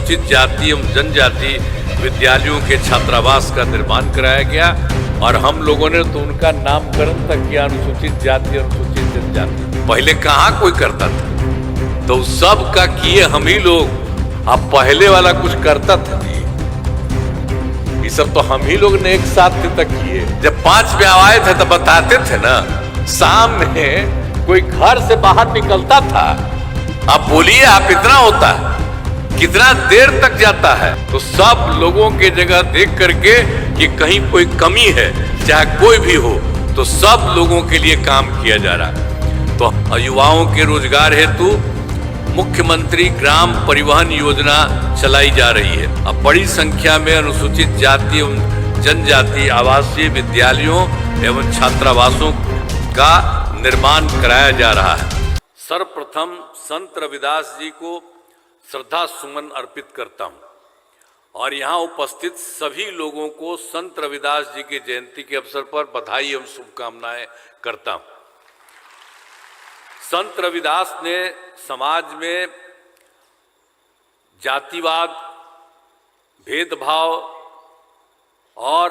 अनुसूचित जाति एवं जनजाति विद्यालयों के छात्रावास का निर्माण कराया गया और हम लोगों ने तो उनका नामकरण तक किया, अनुसूचित जाति अनुसूचित जनजाति। पहले कहाँ कोई करता था, तो सब का किए हम ही लोग। अब पहले वाला कुछ करता था नहीं, ये सब तो हम ही लोग ने एक साथ तक किए। जब 5 ब्याह आए थे तो बताते थे ना, शाम में कोई घर से बाहर निकलता था, आप बोलिए आप इतना होता है, कितना देर तक जाता है, तो सब लोगों के जगह देख करके कि कहीं कोई कमी है, चाहे कोई भी हो, तो सब लोगों के लिए काम किया जा रहा है। तो युवाओं के रोजगार हेतु मुख्यमंत्री ग्राम परिवहन योजना चलाई जा रही है। अब बड़ी संख्या में अनुसूचित जाति एवं जनजाति आवासीय विद्यालयों एवं छात्रावासों का निर्माण कराया जा रहा है। सर्वप्रथम संत रविदास जी को श्रद्धा सुमन अर्पित करता हूं और यहाँ उपस्थित सभी लोगों को संत रविदास जी की जयंती के अवसर पर बधाई एवं शुभकामनाएं करता हूं। संत रविदास ने समाज में जातिवाद, भेदभाव और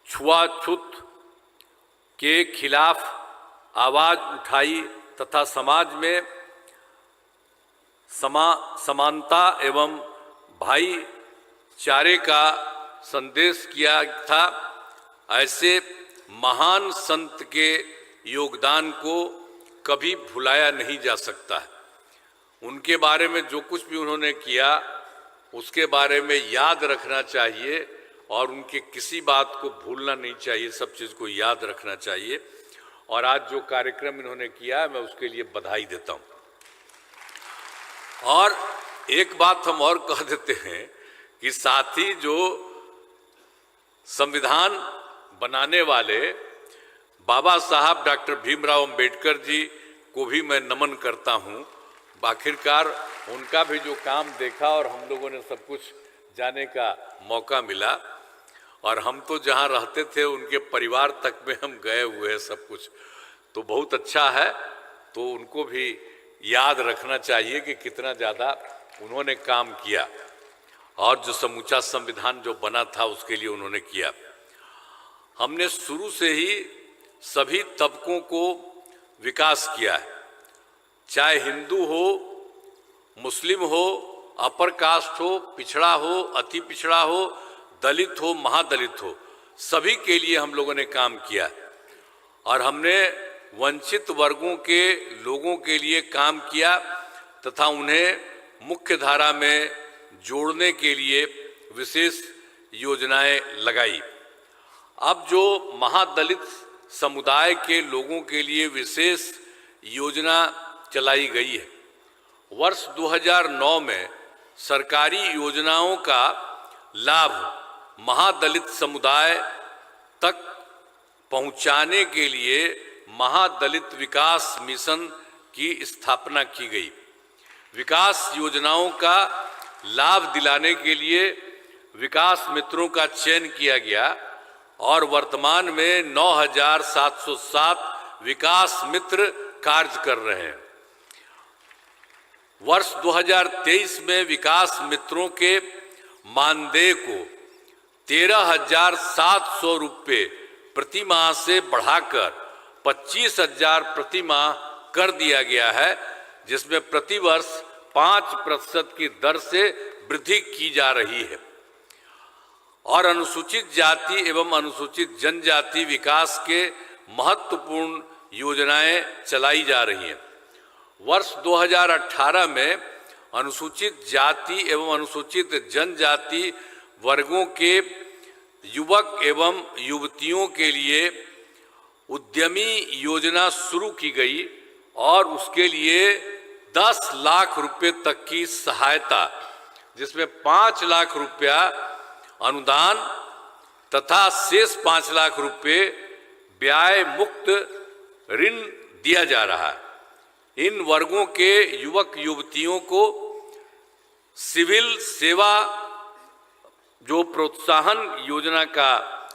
छुआछूत के खिलाफ आवाज उठाई तथा समाज में समानता एवं भाईचारे का संदेश किया था। ऐसे महान संत के योगदान को कभी भुलाया नहीं जा सकता है। उनके बारे में जो कुछ भी उन्होंने किया उसके बारे में याद रखना चाहिए और उनके किसी बात को भूलना नहीं चाहिए, सब चीज़ को याद रखना चाहिए। और आज जो कार्यक्रम इन्होंने किया मैं उसके लिए बधाई देता हूँ। और एक बात हम और कह देते हैं कि साथ ही जो संविधान बनाने वाले बाबा साहब डॉक्टर भीमराव अंबेडकर जी को भी मैं नमन करता हूँ। आखिरकार उनका भी जो काम देखा और हम लोगों ने सब कुछ जाने का मौका मिला और हम तो जहाँ रहते थे उनके परिवार तक में हम गए हुए हैं सब कुछ, तो बहुत अच्छा है। तो उनको भी याद रखना चाहिए कि कितना ज़्यादा उन्होंने काम किया और जो समूचा संविधान जो बना था उसके लिए उन्होंने किया। हमने शुरू से ही सभी तबकों को विकास किया है, चाहे हिंदू हो, मुस्लिम हो, अपर कास्ट हो, पिछड़ा हो, अति पिछड़ा हो, दलित हो, महादलित हो, सभी के लिए हम लोगों ने काम किया है। और हमने वंचित वर्गों के लोगों के लिए काम किया तथा उन्हें मुख्य धारा में जोड़ने के लिए विशेष योजनाएं लगाई। अब जो महादलित समुदाय के लोगों के लिए विशेष योजना चलाई गई है, वर्ष 2009 में सरकारी योजनाओं का लाभ महादलित समुदाय तक पहुंचाने के लिए महादलित विकास मिशन की स्थापना की गई। विकास योजनाओं का लाभ दिलाने के लिए विकास मित्रों का चयन किया गया और वर्तमान में 9,707 विकास मित्र कार्य कर रहे हैं। वर्ष 2023 में विकास मित्रों के मानदेय को 13,700 रुपये प्रति माह से बढ़ाकर 25,000 प्रति माह कर दिया गया है, जिसमें प्रतिवर्ष 5% की दर से वृद्धि की जा रही है। और अनुसूचित जाति एवं अनुसूचित जनजाति विकास के महत्वपूर्ण योजनाएं चलाई जा रही हैं। वर्ष 2018 में अनुसूचित जाति एवं अनुसूचित जनजाति वर्गों के युवक एवं युवतियों के लिए उद्यमी योजना शुरू की गई और उसके लिए 10 लाख रुपए तक की सहायता, जिसमें 5 लाख रुपया अनुदान तथा शेष 5 लाख रुपए ब्याज मुक्त ऋण दिया जा रहा है। इन वर्गों के युवक युवतियों को सिविल सेवा जो प्रोत्साहन योजना का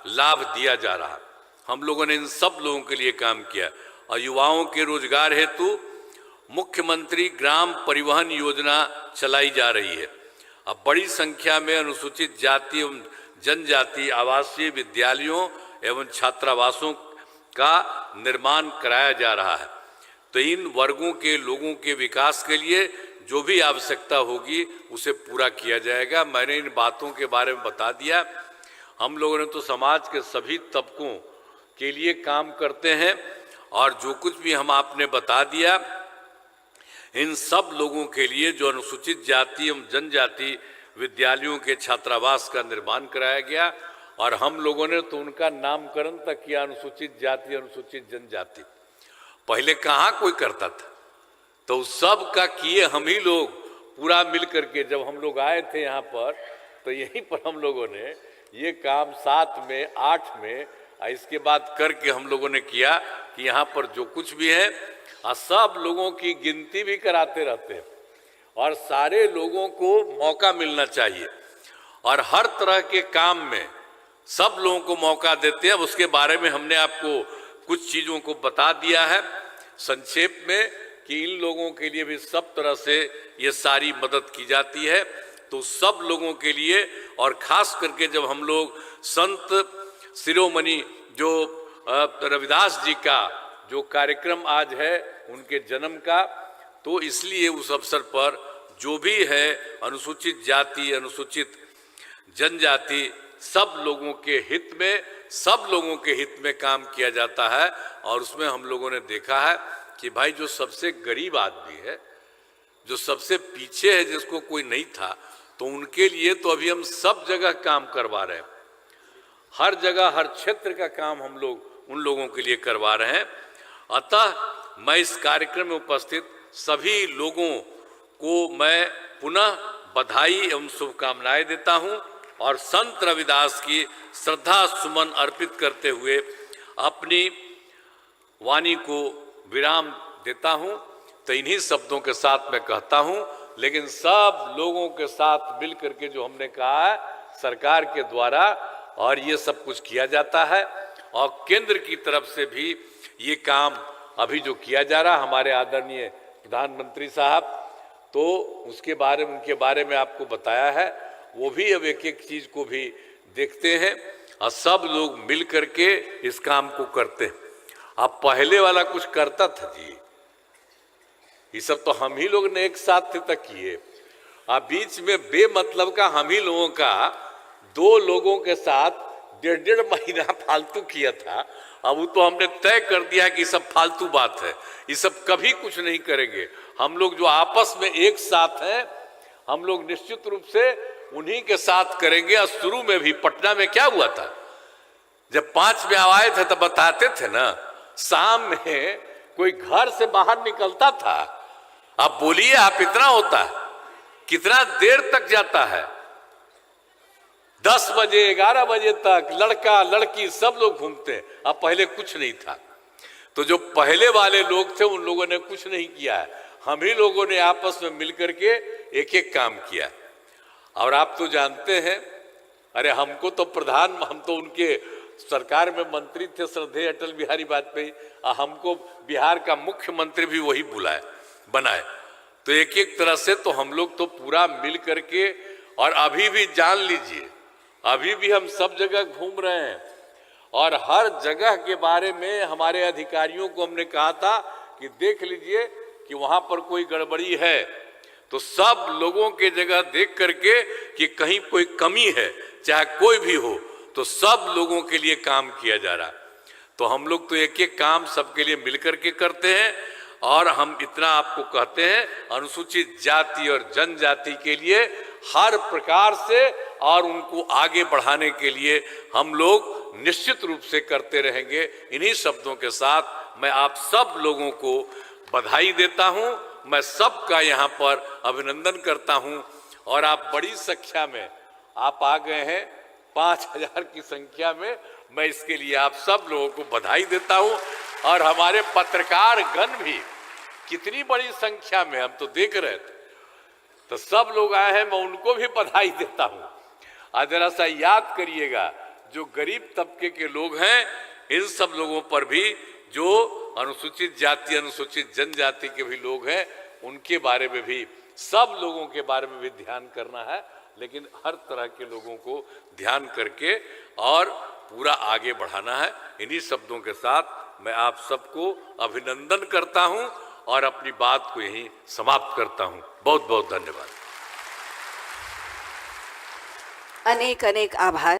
लाभ दिया जा रहा है। हम लोगों ने इन सब लोगों के लिए काम किया और युवाओं के रोजगार हेतु मुख्यमंत्री ग्राम परिवहन योजना चलाई जा रही है। अब बड़ी संख्या में अनुसूचित जाति एवं जनजाति आवासीय विद्यालयों एवं छात्रावासों का निर्माण कराया जा रहा है। तो इन वर्गों के लोगों के विकास के लिए जो भी आवश्यकता होगी उसे पूरा किया जाएगा। मैंने इन बातों के बारे में बता दिया। हम लोगों ने तो समाज के सभी तबकों के लिए काम करते हैं और जो कुछ भी हम आपने बता दिया, इन सब लोगों के लिए जो अनुसूचित जाति एवं जनजाति विद्यालयों के छात्रावास का निर्माण कराया गया और हम लोगों ने तो उनका नामकरण तक किया, अनुसूचित जाति अनुसूचित जनजाति। पहले कहाँ कोई करता था, तो सब का किए हम ही लोग पूरा मिल करके। जब हम लोग आए थे यहाँ पर तो यहीं पर हम लोगों ने ये काम 7 में 8 में इसके बाद करके हम लोगों ने किया कि यहाँ पर जो कुछ भी है सब लोगों की गिनती भी कराते रहते हैं और सारे लोगों को मौका मिलना चाहिए और हर तरह के काम में सब लोगों को मौका देते हैं। उसके बारे में हमने आपको कुछ चीज़ों को बता दिया है संक्षेप में कि इन लोगों के लिए भी सब तरह से ये सारी मदद की जाती है। तो सब लोगों के लिए और ख़ास करके जब हम लोग संत शिरोमणि जो रविदास जी का जो कार्यक्रम आज है उनके जन्म का, तो इसलिए उस अवसर पर जो भी है अनुसूचित जाति अनुसूचित जनजाति सब लोगों के हित में, सब लोगों के हित में काम किया जाता है। और उसमें हम लोगों ने देखा है कि भाई जो सबसे गरीब आदमी है, जो सबसे पीछे है, जिसको कोई नहीं था, तो उनके लिए तो अभी हम सब जगह काम करवा रहे हैं। हर जगह हर क्षेत्र का काम हम लोग उन लोगों के लिए करवा रहे हैं। अतः मैं इस कार्यक्रम में उपस्थित सभी लोगों को मैं पुनः बधाई एवं शुभकामनाएं देता हूं और संत रविदास की श्रद्धा सुमन अर्पित करते हुए अपनी वाणी को विराम देता हूं। तो इन्हीं शब्दों के साथ मैं कहता हूं, लेकिन सब लोगों के साथ मिल करके जो हमने कहा है सरकार के द्वारा और ये सब कुछ किया जाता है और केंद्र की तरफ से भी ये काम अभी जो किया जा रहा, हमारे आदरणीय प्रधानमंत्री साहब, तो उसके बारे में उनके बारे में आपको बताया है। वो भी अब एक एक चीज को भी देखते हैं और सब लोग मिल करके इस काम को करते हैं। अब पहले वाला कुछ करता था जी, ये सब तो हम ही लोग ने एक साथ तक किए। अब बीच में बेमतलब का हम ही लोगों का 2 लोगों के साथ 1.5 महीना फालतू किया था। अब वो तो हमने तय कर दिया कि सब फालतू बात है, ये सब कभी कुछ नहीं करेंगे। हम लोग जो आपस में एक साथ हैं, हम लोग निश्चित रूप से उन्हीं के साथ करेंगे। और शुरू में भी पटना में क्या हुआ था, जब 5 में आए थे तब बताते थे ना, शाम में कोई घर से बाहर निकलता था। अब बोलिए आप, इतना होता है, कितना देर तक जाता है, 10 बजे 11 बजे तक लड़का लड़की सब लोग घूमते हैं। अब पहले कुछ नहीं था, तो जो पहले वाले लोग थे उन लोगों ने कुछ नहीं किया है, हम ही लोगों ने आपस में मिलकर के एक एक काम किया। और आप तो जानते हैं, अरे हमको तो हम तो उनके सरकार में मंत्री थे श्रद्धेय अटल बिहारी वाजपेयी, हमको बिहार का मुख्यमंत्री भी वही बनाए। तो एक एक तरह से तो हम लोग तो पूरा मिल करके, और अभी भी जान लीजिए अभी भी हम सब जगह घूम रहे हैं और हर जगह के बारे में हमारे अधिकारियों को हमने कहा था कि देख लीजिए कि वहां पर कोई गड़बड़ी है, तो सब लोगों के जगह देख करके कि कहीं कोई कमी है, चाहे कोई भी हो, तो सब लोगों के लिए काम किया जा रहा। तो हम लोग तो एक एक काम सबके लिए मिलकर के करते हैं। और हम इतना आपको कहते हैं, अनुसूचित जाति और जनजाति के लिए हर प्रकार से और उनको आगे बढ़ाने के लिए हम लोग निश्चित रूप से करते रहेंगे। इन्हीं शब्दों के साथ मैं आप सब लोगों को बधाई देता हूं, मैं सबका यहाँ पर अभिनंदन करता हूं। और आप बड़ी संख्या में आप आ गए हैं, 5000 की संख्या में, मैं इसके लिए आप सब लोगों को बधाई देता हूं। और हमारे पत्रकार गण भी कितनी बड़ी संख्या में, हम तो देख रहे थे, तो सब लोग आए हैं, मैं उनको भी बधाई देता हूं। आज जरा सा याद करिएगा, जो गरीब तबके के लोग हैं, इन सब लोगों पर भी, जो अनुसूचित जाति अनुसूचित जनजाति के भी लोग हैं, उनके बारे में भी सब लोगों के बारे में भी ध्यान करना है, लेकिन हर तरह के लोगों को ध्यान करके और पूरा आगे बढ़ाना है। इन्हीं शब्दों के साथ मैं आप सबको अभिनंदन करता हूं और अपनी बात को यहीं समाप्त करता हूं। बहुत बहुत धन्यवाद। अनेक अनेक आभार।